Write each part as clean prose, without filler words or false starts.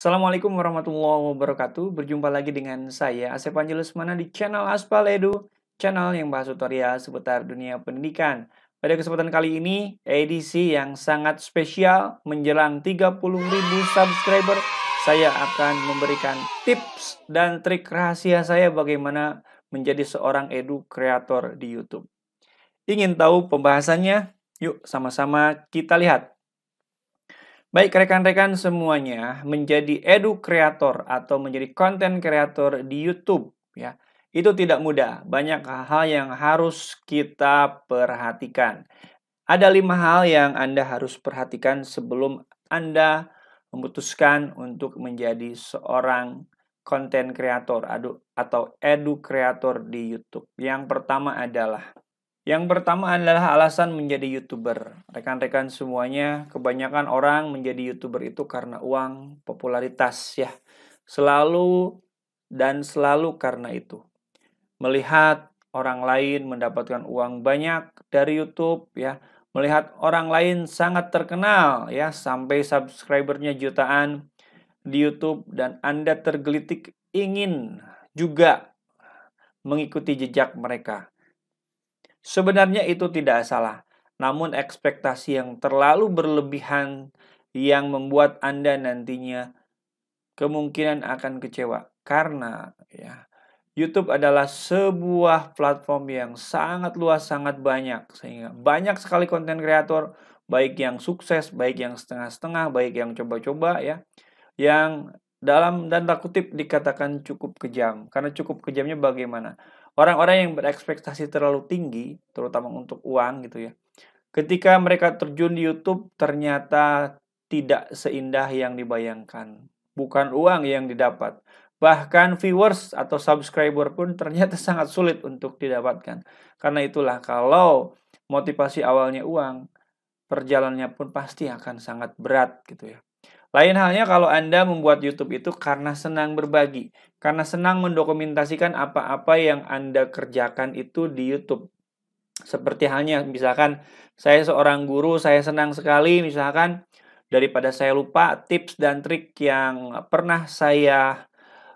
Assalamualaikum warahmatullahi wabarakatuh. Berjumpa lagi dengan saya, Asep Angelus Mana di channel Aspal Edu, channel yang bahas tutorial seputar dunia pendidikan. Pada kesempatan kali ini, edisi yang sangat spesial menjelang 30.000 subscriber, saya akan memberikan tips dan trik rahasia saya bagaimana menjadi seorang edu kreator di YouTube. Ingin tahu pembahasannya? Yuk sama-sama kita lihat. Baik rekan-rekan semuanya, menjadi edu kreator atau menjadi konten kreator di YouTube ya, itu tidak mudah. Banyak hal yang harus kita perhatikan. Ada 5 hal yang Anda harus perhatikan sebelum Anda memutuskan untuk menjadi seorang konten kreator atau edu kreator di YouTube. Yang pertama adalah alasan menjadi YouTuber. Rekan-rekan semuanya, kebanyakan orang menjadi YouTuber itu karena uang, popularitas ya. Selalu karena itu. Melihat orang lain mendapatkan uang banyak dari YouTube ya. Melihat orang lain sangat terkenal ya, sampai subscribernya jutaan di YouTube dan Anda tergelitik ingin juga mengikuti jejak mereka. Sebenarnya itu tidak salah, namun ekspektasi yang terlalu berlebihan yang membuat Anda nantinya kemungkinan akan kecewa. Karena ya, YouTube adalah sebuah platform yang sangat luas, sangat banyak. Sehingga banyak sekali konten kreator, baik yang sukses, baik yang setengah-setengah, baik yang coba-coba ya. Yang dalam tanda kutip dikatakan cukup kejam. Karena cukup kejamnya bagaimana? Orang-orang yang berekspektasi terlalu tinggi, terutama untuk uang gitu ya. Ketika mereka terjun di YouTube, ternyata tidak seindah yang dibayangkan. Bukan uang yang didapat. Bahkan viewers atau subscriber pun ternyata sangat sulit untuk didapatkan. Karena itulah kalau motivasi awalnya uang, perjalanannya pun pasti akan sangat berat gitu ya. Lain halnya kalau Anda membuat YouTube itu karena senang berbagi, karena senang mendokumentasikan apa-apa yang Anda kerjakan itu di YouTube. Seperti halnya misalkan saya seorang guru, saya senang sekali misalkan daripada saya lupa tips dan trik yang pernah saya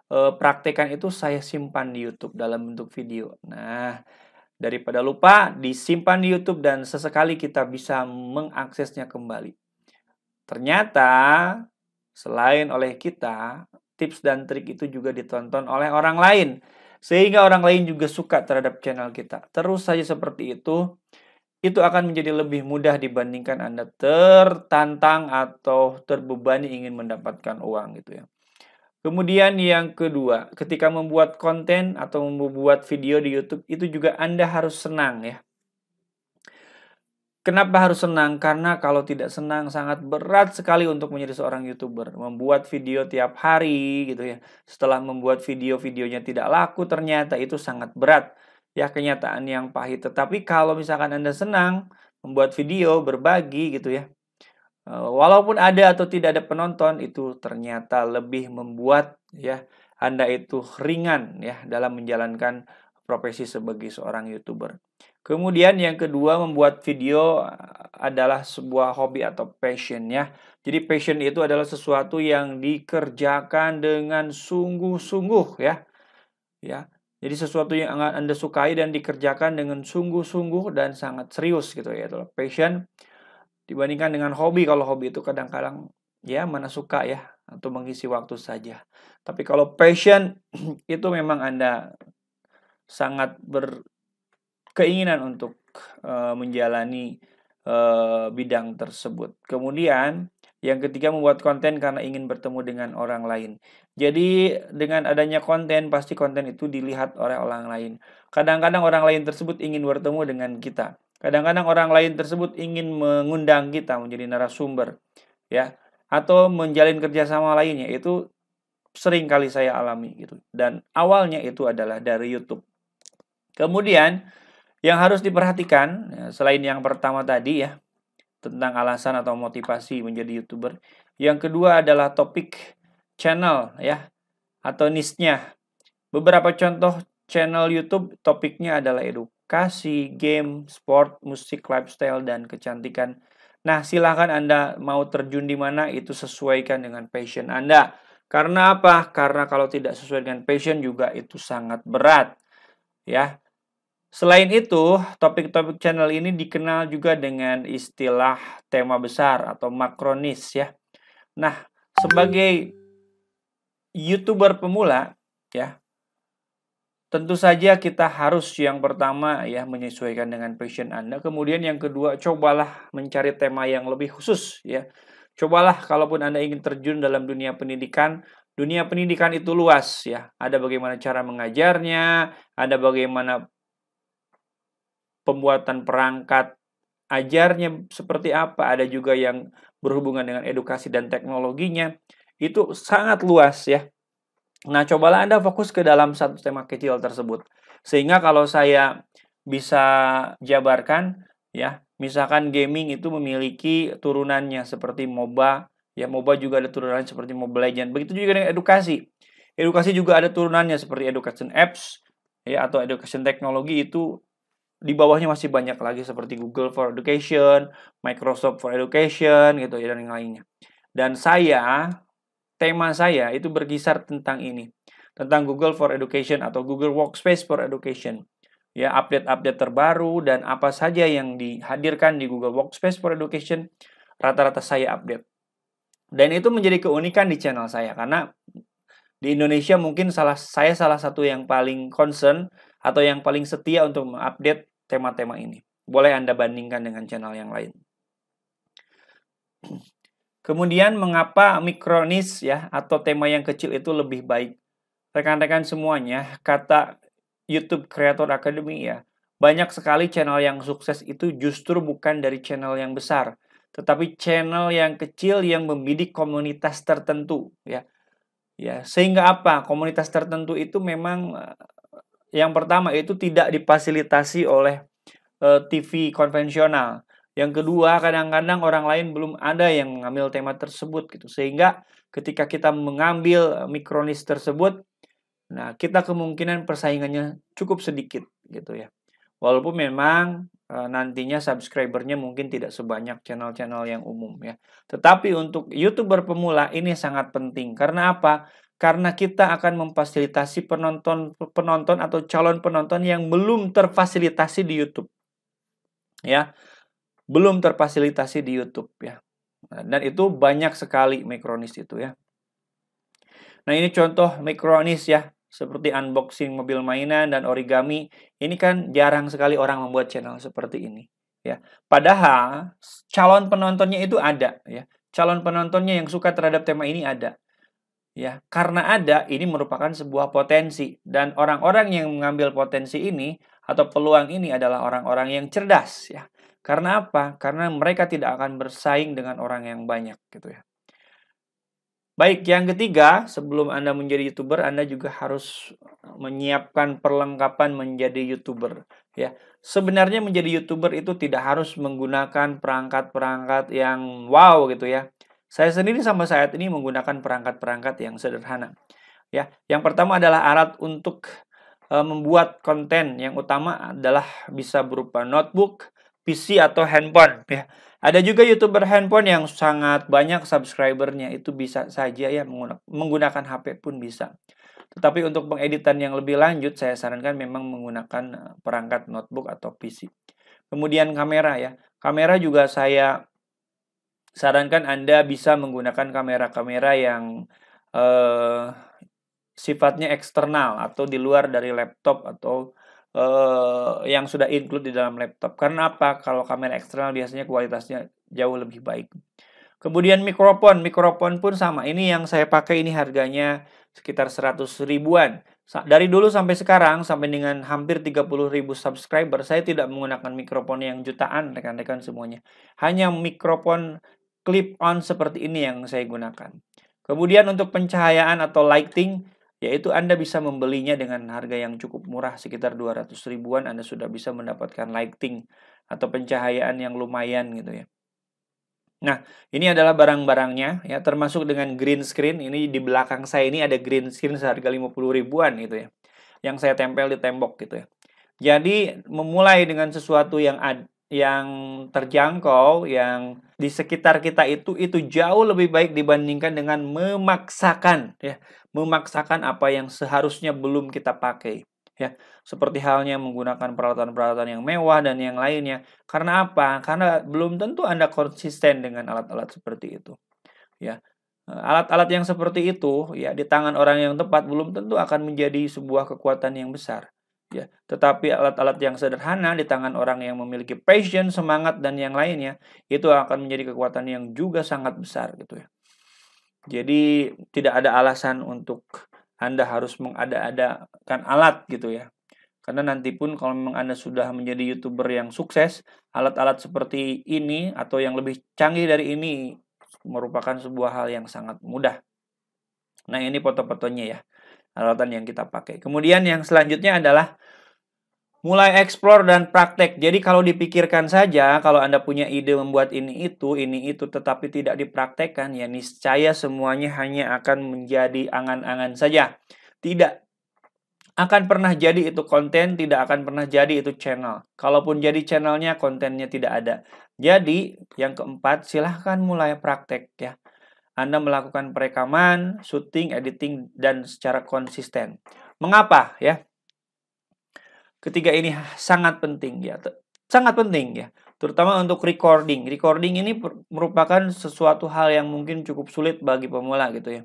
praktekkan itu saya simpan di YouTube dalam bentuk video. Nah, daripada lupa disimpan di YouTube dan sesekali kita bisa mengaksesnya kembali. Ternyata selain oleh kita, tips dan trik itu juga ditonton oleh orang lain. Sehingga orang lain juga suka terhadap channel kita. Terus saja seperti itu akan menjadi lebih mudah dibandingkan Anda tertantang atau terbebani ingin mendapatkan uang gitu ya. Kemudian yang kedua, ketika membuat konten atau membuat video di YouTube, itu juga Anda harus senang ya. Kenapa harus senang? Karena kalau tidak senang sangat berat sekali untuk menjadi seorang YouTuber. Membuat video tiap hari gitu ya. Setelah membuat video-videonya tidak laku ternyata itu sangat berat. Ya kenyataan yang pahit. Tetapi kalau misalkan Anda senang membuat video, berbagi gitu ya. Walaupun ada atau tidak ada penonton itu ternyata lebih membuat ya Anda itu ringan ya dalam menjalankan profesi sebagai seorang YouTuber. Kemudian yang kedua, membuat video adalah sebuah hobi atau passion ya. Jadi passion itu adalah sesuatu yang dikerjakan dengan sungguh-sungguh ya. Ya. Jadi sesuatu yang Anda sukai dan dikerjakan dengan sungguh-sungguh dan sangat serius gitu ya. Itulah passion dibandingkan dengan hobi. Kalau hobi itu kadang-kadang ya mana suka ya atau mengisi waktu saja. Tapi kalau passion itu memang Anda sangat keinginan untuk menjalani bidang tersebut. Kemudian yang ketiga, membuat konten karena ingin bertemu dengan orang lain. Jadi dengan adanya konten, pasti konten itu dilihat oleh orang lain. Kadang-kadang orang lain tersebut ingin bertemu dengan kita. Kadang-kadang orang lain tersebut ingin mengundang kita menjadi narasumber, ya, atau menjalin kerjasama lainnya. Itu sering kali saya alami gitu. Dan awalnya itu adalah dari YouTube. Kemudian yang harus diperhatikan, selain yang pertama tadi ya, tentang alasan atau motivasi menjadi YouTuber. Yang kedua adalah topik channel ya, atau niche-nya. Beberapa contoh channel YouTube topiknya adalah edukasi, game, sport, musik, lifestyle, dan kecantikan. Nah, silahkan Anda mau terjun di mana, itu sesuaikan dengan passion Anda. Karena apa? Karena kalau tidak sesuai dengan passion juga itu sangat berat, ya. Selain itu, topik-topik channel ini dikenal juga dengan istilah tema besar atau makronis, ya. Nah, sebagai YouTuber pemula, ya, tentu saja kita harus yang pertama ya menyesuaikan dengan passion Anda. Kemudian yang kedua, cobalah mencari tema yang lebih khusus, ya. Cobalah kalaupun Anda ingin terjun dalam dunia pendidikan itu luas, ya. Ada bagaimana cara mengajarnya, ada bagaimana pembuatan perangkat ajarnya seperti apa, ada juga yang berhubungan dengan edukasi dan teknologinya. Itu sangat luas, ya. Nah, cobalah Anda fokus ke dalam satu tema kecil tersebut. Sehingga kalau saya bisa jabarkan, ya, misalkan gaming itu memiliki turunannya seperti MOBA, ya, MOBA juga ada turunan seperti Mobile Legends. Begitu juga dengan edukasi. Edukasi juga ada turunannya seperti education apps, ya, atau education teknologi. Itu di bawahnya masih banyak lagi seperti Google for Education, Microsoft for Education, gitu ya, dan yang lainnya. Dan tema saya itu berkisar tentang ini, tentang Google for Education atau Google Workspace for Education. Ya, update-update terbaru dan apa saja yang dihadirkan di Google Workspace for Education, rata-rata saya update. Dan itu menjadi keunikan di channel saya, karena di Indonesia mungkin saya salah satu yang paling concern atau yang paling setia untuk mengupdate tema-tema ini. Boleh Anda bandingkan dengan channel yang lain. Kemudian mengapa mikronis ya atau tema yang kecil itu lebih baik? Rekan-rekan semuanya, kata YouTube Creator Academy ya, banyak sekali channel yang sukses itu justru bukan dari channel yang besar, tetapi channel yang kecil yang membidik komunitas tertentu ya. Ya, sehingga apa? Komunitas tertentu itu memang yang pertama itu tidak difasilitasi oleh TV konvensional. Yang kedua, kadang-kadang orang lain belum ada yang mengambil tema tersebut gitu. Sehingga ketika kita mengambil mikronis tersebut, nah kita kemungkinan persaingannya cukup sedikit gitu ya. Walaupun memang nantinya subscribernya mungkin tidak sebanyak channel-channel yang umum ya. Tetapi untuk YouTuber pemula ini sangat penting. Karena apa? Karena kita akan memfasilitasi penonton atau calon penonton yang belum terfasilitasi di YouTube. Ya, belum terfasilitasi di YouTube ya. Dan itu banyak sekali mikronis itu ya. Nah, ini contoh mikronis ya, seperti unboxing mobil mainan dan origami. Ini kan jarang sekali orang membuat channel seperti ini ya. Padahal calon penontonnya itu ada ya. Calon penontonnya yang suka terhadap tema ini ada. Ya, karena ada, ini merupakan sebuah potensi dan orang-orang yang mengambil potensi ini atau peluang ini adalah orang-orang yang cerdas ya. Karena apa? Karena mereka tidak akan bersaing dengan orang yang banyak gitu ya. Baik, yang ketiga, sebelum Anda menjadi YouTuber, Anda juga harus menyiapkan perlengkapan menjadi YouTuber ya. Sebenarnya menjadi YouTuber itu tidak harus menggunakan perangkat-perangkat yang wow gitu ya. Saya sendiri sampai saat ini menggunakan perangkat-perangkat yang sederhana. Ya, yang pertama adalah alat untuk membuat konten. Yang utama adalah bisa berupa notebook, PC atau handphone ya. Ada juga YouTuber handphone yang sangat banyak subscribernya, itu bisa saja ya menggunakan HP pun bisa. Tetapi untuk pengeditan yang lebih lanjut saya sarankan memang menggunakan perangkat notebook atau PC. Kemudian kamera ya. Kamera juga saya sarankan Anda bisa menggunakan kamera-kamera yang sifatnya eksternal atau di luar dari laptop atau yang sudah include di dalam laptop. Karena apa? Kalau kamera eksternal biasanya kualitasnya jauh lebih baik. Kemudian mikrofon pun sama. Ini yang saya pakai ini harganya sekitar 100 ribuan. Dari dulu sampai sekarang, sampai dengan hampir 30 ribu subscriber, saya tidak menggunakan mikrofon yang jutaan, rekan-rekan semuanya. Hanya mikrofon clip-on seperti ini yang saya gunakan. Kemudian untuk pencahayaan atau lighting, yaitu Anda bisa membelinya dengan harga yang cukup murah, sekitar 200 ribuan Anda sudah bisa mendapatkan lighting atau pencahayaan yang lumayan gitu ya. Nah, ini adalah barang-barangnya ya, termasuk dengan green screen. Ini di belakang saya ini ada green screen seharga 50 ribuan gitu ya. Yang saya tempel di tembok gitu ya. Jadi memulai dengan sesuatu yang yang terjangkau, yang di sekitar kita itu jauh lebih baik dibandingkan dengan memaksakan ya, memaksakan apa yang seharusnya belum kita pakai ya. Seperti halnya menggunakan peralatan-peralatan yang mewah dan yang lainnya. Karena apa? Karena belum tentu Anda konsisten dengan alat-alat seperti itu ya. Alat-alat yang seperti itu ya di tangan orang yang tepat belum tentu akan menjadi sebuah kekuatan yang besar ya. Tetapi alat-alat yang sederhana di tangan orang yang memiliki passion, semangat dan yang lainnya itu akan menjadi kekuatan yang juga sangat besar gitu ya. Jadi tidak ada alasan untuk Anda harus mengada-adakan alat gitu ya. Karena nanti pun kalau memang Anda sudah menjadi YouTuber yang sukses, alat-alat seperti ini atau yang lebih canggih dari ini merupakan sebuah hal yang sangat mudah. Nah, ini foto-fotonya ya, alatan yang kita pakai. Kemudian yang selanjutnya adalah mulai eksplor dan praktek. Jadi kalau dipikirkan saja, kalau Anda punya ide membuat ini itu, tetapi tidak dipraktekkan, ya niscaya semuanya hanya akan menjadi angan-angan saja. Tidak akan pernah jadi itu konten, tidak akan pernah jadi itu channel. Kalaupun jadi channelnya, kontennya tidak ada. Jadi, yang keempat, silahkan mulai praktek ya. Anda melakukan perekaman, syuting, editing, dan secara konsisten. Mengapa ya? Ketiga ini sangat penting ya. Sangat penting ya. Terutama untuk recording. Recording ini merupakan sesuatu hal yang mungkin cukup sulit bagi pemula gitu ya.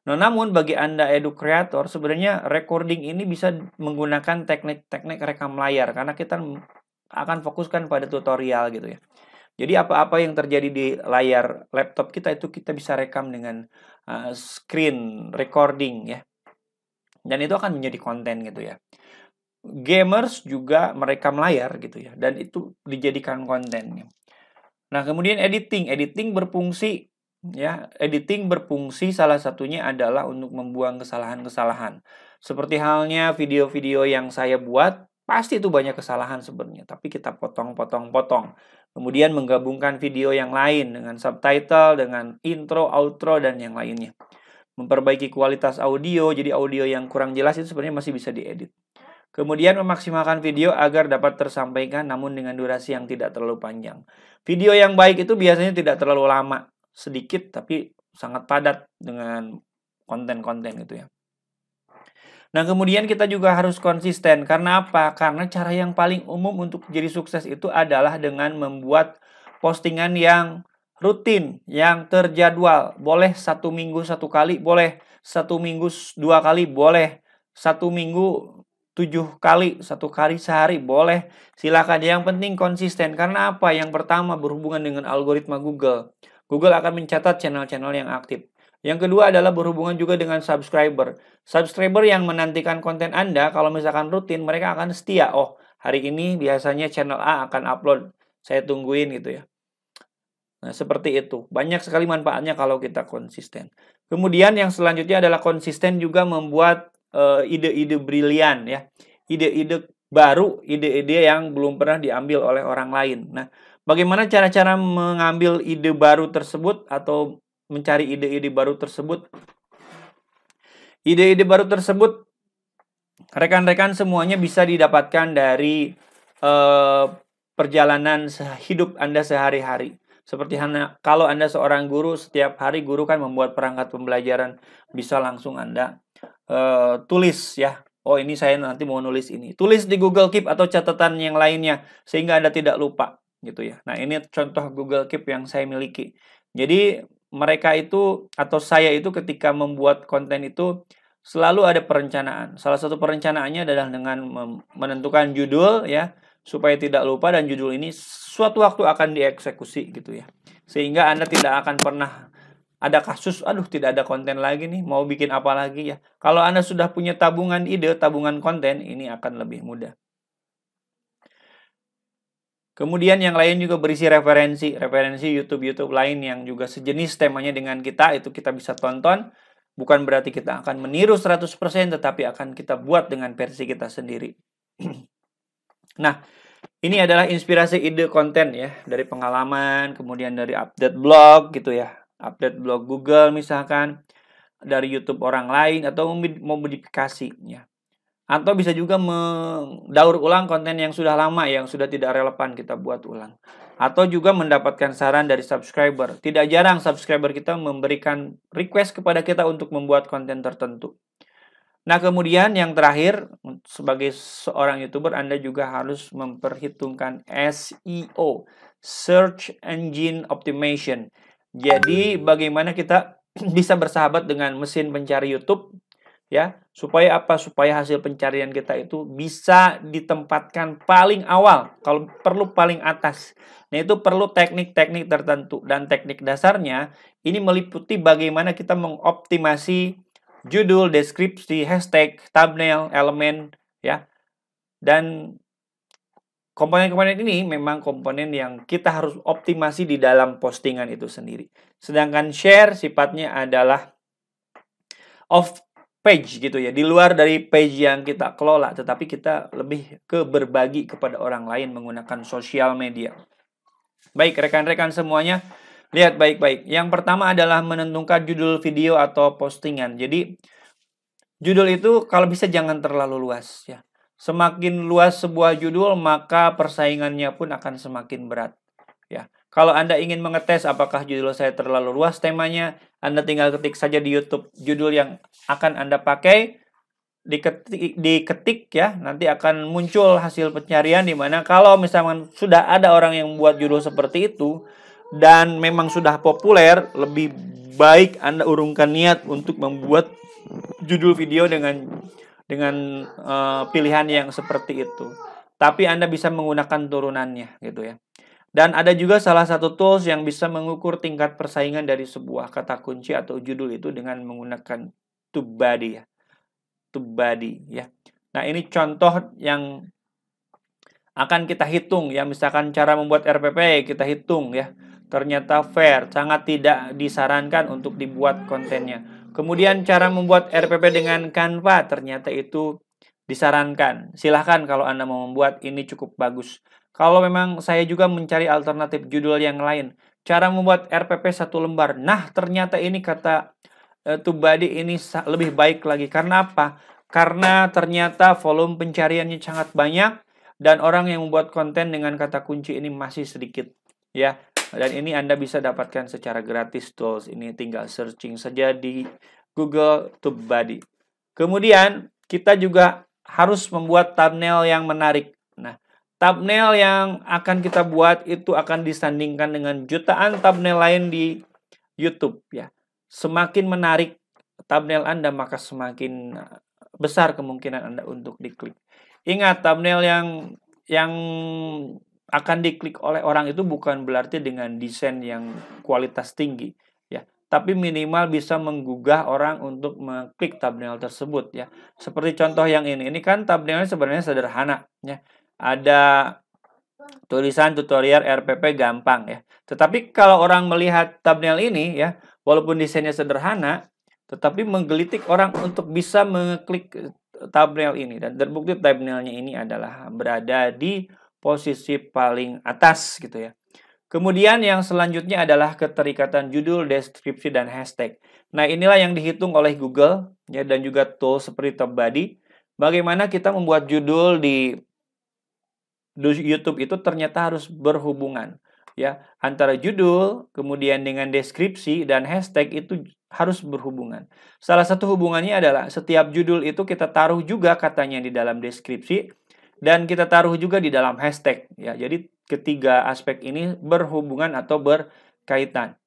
Nah, namun bagi Anda edu kreator, sebenarnya recording ini bisa menggunakan teknik-teknik rekam layar karena kita akan fokuskan pada tutorial gitu ya. Jadi apa-apa yang terjadi di layar laptop kita itu kita bisa rekam dengan screen recording ya. Dan itu akan menjadi konten gitu ya. Gamers juga merekam layar gitu ya, dan itu dijadikan konten. Nah, kemudian editing berfungsi ya, editing berfungsi salah satunya adalah untuk membuang kesalahan-kesalahan. Seperti halnya video-video yang saya buat, pasti itu banyak kesalahan sebenarnya, tapi kita potong. Kemudian menggabungkan video yang lain dengan subtitle, dengan intro, outro dan yang lainnya. Memperbaiki kualitas audio, jadi audio yang kurang jelas itu sebenarnya masih bisa diedit. Kemudian memaksimalkan video agar dapat tersampaikan namun dengan durasi yang tidak terlalu panjang. Video yang baik itu biasanya tidak terlalu lama, sedikit tapi sangat padat dengan konten-konten itu ya. Nah, kemudian kita juga harus konsisten. Karena apa? Karena cara yang paling umum untuk jadi sukses itu adalah dengan membuat postingan yang rutin, yang terjadwal. Boleh 1 minggu 1 kali, boleh 1 minggu 2 kali, boleh 1 minggu 7 kali, 1 kali sehari, boleh. Silakan. Yang penting konsisten. Karena apa? Yang pertama berhubungan dengan algoritma Google. Google akan mencatat channel-channel yang aktif. Yang kedua adalah berhubungan juga dengan subscriber. Subscriber yang menantikan konten Anda, kalau misalkan rutin, mereka akan setia. Oh, hari ini biasanya channel A akan upload. Saya tungguin gitu ya. Nah, seperti itu. Banyak sekali manfaatnya kalau kita konsisten. Kemudian yang selanjutnya adalah konsisten juga membuat ide-ide brilian ya. Ide-ide baru, ide-ide yang belum pernah diambil oleh orang lain. Nah, bagaimana cara-cara mengambil ide baru tersebut atau mencari ide-ide baru tersebut? Ide-ide baru tersebut rekan-rekan semuanya bisa didapatkan dari perjalanan hidup Anda sehari-hari. Seperti kalau Anda seorang guru, setiap hari guru kan membuat perangkat pembelajaran, bisa langsung Anda tulis ya. Oh, ini saya nanti mau nulis ini. Tulis di Google Keep atau catatan yang lainnya sehingga Anda tidak lupa gitu ya. Nah, ini contoh Google Keep yang saya miliki. Jadi mereka itu atau saya itu ketika membuat konten itu selalu ada perencanaan. Salah satu perencanaannya adalah dengan menentukan judul ya, supaya tidak lupa, dan judul ini suatu waktu akan dieksekusi gitu ya. Sehingga Anda tidak akan pernah ada kasus, aduh tidak ada konten lagi nih, mau bikin apa lagi ya. Kalau Anda sudah punya tabungan ide, tabungan konten, ini akan lebih mudah. Kemudian yang lain juga berisi referensi YouTube lain yang juga sejenis temanya dengan kita, itu kita bisa tonton. Bukan berarti kita akan meniru 100%, tetapi akan kita buat dengan versi kita sendiri. Nah, ini adalah inspirasi ide konten ya, dari pengalaman, kemudian dari update blog gitu ya. Update blog Google misalkan, dari YouTube orang lain, atau memodifikasi ya. Atau bisa juga mendaur ulang konten yang sudah lama, yang sudah tidak relevan kita buat ulang. Atau juga mendapatkan saran dari subscriber. Tidak jarang subscriber kita memberikan request kepada kita untuk membuat konten tertentu. Nah, kemudian yang terakhir, sebagai seorang YouTuber, Anda juga harus memperhitungkan SEO, Search Engine Optimization. Jadi, bagaimana kita bisa bersahabat dengan mesin pencari YouTube, ya, supaya apa? Supaya hasil pencarian kita itu bisa ditempatkan paling awal, kalau perlu paling atas. Nah, itu perlu teknik-teknik tertentu, dan teknik dasarnya ini meliputi bagaimana kita mengoptimasi judul, deskripsi, hashtag, thumbnail, elemen, ya. Dan komponen-komponen ini memang komponen yang kita harus optimasi di dalam postingan itu sendiri. Sedangkan share sifatnya adalah off page gitu ya, di luar dari page yang kita kelola, tetapi kita lebih ke berbagi kepada orang lain menggunakan sosial media. Baik, rekan-rekan semuanya, lihat baik-baik. Yang pertama adalah menentukan judul video atau postingan. Jadi, judul itu kalau bisa jangan terlalu luas ya. Semakin luas sebuah judul, maka persaingannya pun akan semakin berat ya. Kalau Anda ingin mengetes apakah judul saya terlalu luas temanya, Anda tinggal ketik saja di YouTube judul yang akan Anda pakai, diketik ya, nanti akan muncul hasil pencarian di mana kalau misalkan sudah ada orang yang membuat judul seperti itu dan memang sudah populer, lebih baik Anda urungkan niat untuk membuat judul video dengan pilihan yang seperti itu. Tapi Anda bisa menggunakan turunannya gitu ya. Dan ada juga salah satu tools yang bisa mengukur tingkat persaingan dari sebuah kata kunci atau judul itu dengan menggunakan TubeBuddy ya. TubeBuddy ya. Nah, ini contoh yang akan kita hitung ya, misalkan cara membuat RPP kita hitung ya. Ternyata fair, sangat tidak disarankan untuk dibuat kontennya. Kemudian cara membuat RPP dengan Canva, ternyata itu disarankan. Silahkan kalau Anda mau membuat, ini cukup bagus. Kalau memang saya juga mencari alternatif judul yang lain. Cara membuat RPP satu lembar. Nah, ternyata ini kata TubeBuddy ini lebih baik lagi. Karena apa? Karena ternyata volume pencariannya sangat banyak dan orang yang membuat konten dengan kata kunci ini masih sedikit. Ya, dan ini Anda bisa dapatkan secara gratis tools ini, tinggal searching saja di Google TubeBuddy. Kemudian kita juga harus membuat thumbnail yang menarik. Nah, thumbnail yang akan kita buat itu akan disandingkan dengan jutaan thumbnail lain di YouTube ya. Semakin menarik thumbnail Anda, maka semakin besar kemungkinan Anda untuk diklik. Ingat, thumbnail yang akan diklik oleh orang itu bukan berarti dengan desain yang kualitas tinggi ya, tapi minimal bisa menggugah orang untuk mengklik thumbnail tersebut ya. Seperti contoh yang ini kan thumbnailnya sebenarnya sederhana ya. Ada tulisan tutorial RPP gampang ya. Tetapi kalau orang melihat thumbnail ini ya, walaupun desainnya sederhana, tetapi menggelitik orang untuk bisa mengklik thumbnail ini. Dan terbukti thumbnailnya ini adalah berada di posisi paling atas gitu ya. Kemudian yang selanjutnya adalah keterikatan judul, deskripsi, dan hashtag. Nah, inilah yang dihitung oleh Google ya, dan juga tools seperti TubeBuddy. Bagaimana kita membuat judul di YouTube itu ternyata harus berhubungan ya, antara judul kemudian dengan deskripsi dan hashtag itu harus berhubungan. Salah satu hubungannya adalah setiap judul itu kita taruh juga katanya di dalam deskripsi dan kita taruh juga di dalam hashtag ya. Jadi ketiga aspek ini berhubungan atau berkaitan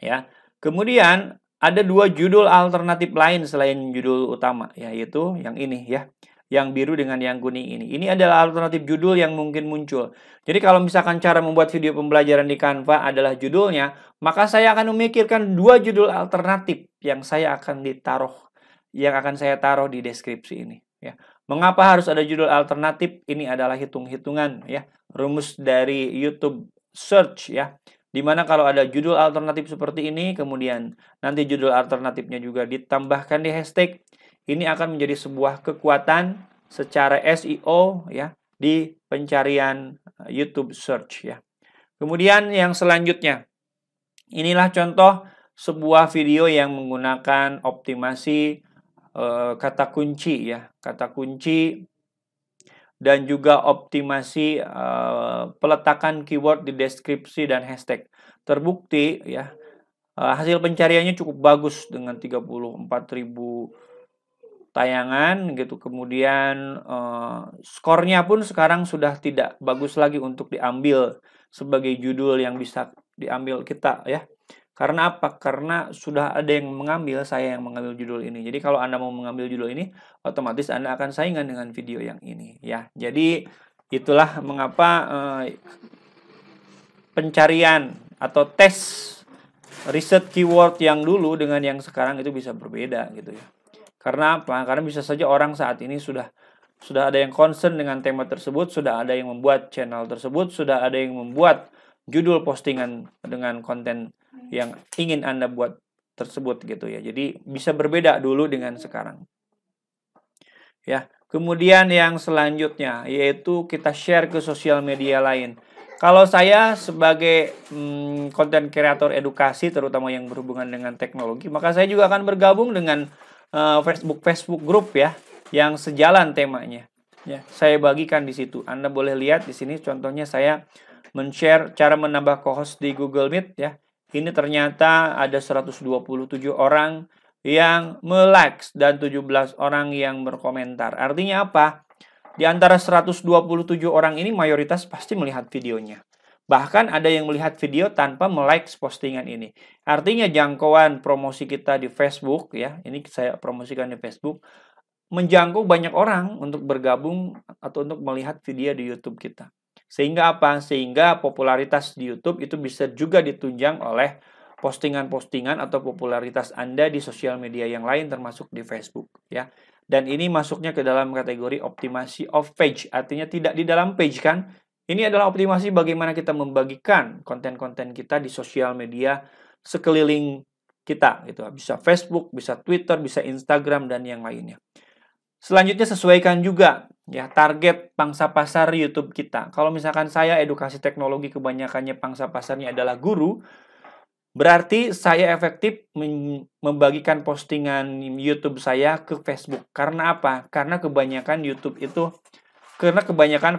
ya. Kemudian ada dua judul alternatif lain selain judul utama, yaitu yang ini ya, yang biru dengan yang kuning ini. Ini adalah alternatif judul yang mungkin muncul. Jadi kalau misalkan cara membuat video pembelajaran di Canva adalah judulnya, maka saya akan memikirkan dua judul alternatif yang akan saya taruh di deskripsi ini ya. Mengapa harus ada judul alternatif? Ini adalah hitung-hitungan ya, rumus dari YouTube search ya. Dimana kalau ada judul alternatif seperti ini, kemudian nanti judul alternatifnya juga ditambahkan di hashtag, ini akan menjadi sebuah kekuatan secara SEO ya di pencarian YouTube search ya. Kemudian yang selanjutnya, inilah contoh sebuah video yang menggunakan optimasi kata kunci ya, kata kunci dan juga optimasi peletakan keyword di deskripsi dan hashtag. Terbukti ya, hasil pencariannya cukup bagus dengan 34.000 tayangan gitu. Kemudian skornya pun sekarang sudah tidak bagus lagi untuk diambil sebagai judul yang bisa diambil kita ya. Karena apa? Karena sudah ada yang mengambil, saya yang mengambil judul ini. Jadi kalau Anda mau mengambil judul ini, otomatis Anda akan saingan dengan video yang ini ya. Jadi itulah mengapa pencarian atau tes riset keyword yang dulu dengan yang sekarang itu bisa berbeda gitu ya. Karena apa? Karena bisa saja orang saat ini sudah ada yang concern dengan tema tersebut, sudah ada yang membuat channel tersebut, sudah ada yang membuat judul postingan dengan konten yang ingin Anda buat tersebut gitu ya. Jadi bisa berbeda dulu dengan sekarang. Ya. Kemudian yang selanjutnya yaitu kita share ke sosial media lain. Kalau saya sebagai konten kreator edukasi terutama yang berhubungan dengan teknologi, maka saya juga akan bergabung dengan Facebook group ya yang sejalan temanya. Ya, saya bagikan di situ. Anda boleh lihat di sini contohnya saya men-share cara menambah co-host di Google Meet ya. Ini ternyata ada 127 orang yang me-likes dan 17 orang yang berkomentar. Artinya apa? Di antara 127 orang ini mayoritas pasti melihat videonya. Bahkan ada yang melihat video tanpa me-likes postingan ini. Artinya jangkauan promosi kita di Facebook ya, ini saya promosikan di Facebook, menjangkau banyak orang untuk bergabung atau untuk melihat video di YouTube kita. Sehingga apa? Sehingga popularitas di YouTube itu bisa juga ditunjang oleh postingan-postingan atau popularitas Anda di sosial media yang lain termasuk di Facebook ya. Dan ini masuknya ke dalam kategori optimasi off page, artinya tidak di dalam page kan. Ini adalah optimasi bagaimana kita membagikan konten-konten kita di sosial media sekeliling kita gitu. Bisa Facebook, bisa Twitter, bisa Instagram dan yang lainnya. Selanjutnya sesuaikan juga ya target pangsa pasar YouTube kita. Kalau misalkan saya edukasi teknologi kebanyakannya pangsa pasarnya adalah guru, berarti saya efektif membagikan postingan YouTube saya ke Facebook. Karena apa? Karena kebanyakan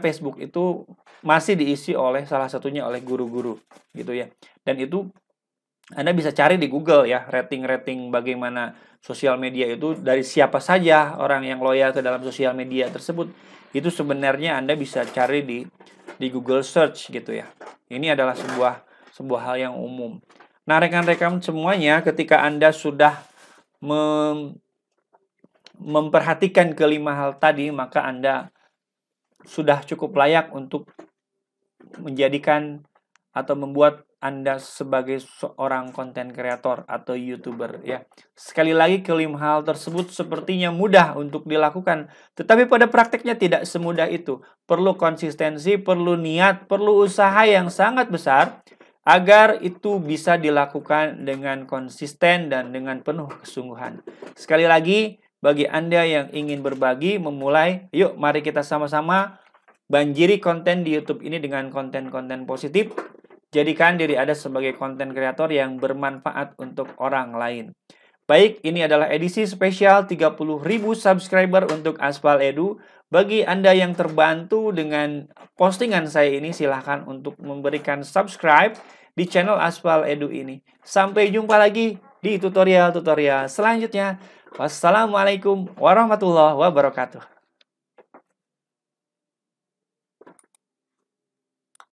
Facebook itu masih diisi oleh salah satunya oleh guru-guru gitu ya. Dan itu Anda bisa cari di Google ya, rating-rating bagaimana sosial media itu dari siapa saja orang yang loyal ke dalam sosial media tersebut. Itu sebenarnya Anda bisa cari di Google Search gitu ya. Ini adalah sebuah hal yang umum. Nah, rekan-rekan semuanya, ketika Anda sudah memperhatikan kelima hal tadi, maka Anda sudah cukup layak untuk menjadikan atau membuat Anda sebagai seorang konten kreator atau YouTuber ya. Sekali lagi kelima hal tersebut sepertinya mudah untuk dilakukan, tetapi pada prakteknya tidak semudah itu. Perlu konsistensi, perlu niat, perlu usaha yang sangat besar agar itu bisa dilakukan dengan konsisten dan dengan penuh kesungguhan. Sekali lagi, bagi Anda yang ingin berbagi, memulai, yuk mari kita sama-sama banjiri konten di YouTube ini dengan konten-konten positif. Jadikan diri Anda sebagai konten kreator yang bermanfaat untuk orang lain. Baik, ini adalah edisi spesial 30.000 subscriber untuk Aspal Edu. Bagi Anda yang terbantu dengan postingan saya ini, silahkan untuk memberikan subscribe di channel Aspal Edu ini. Sampai jumpa lagi di tutorial-tutorial selanjutnya. Wassalamualaikum warahmatullahi wabarakatuh.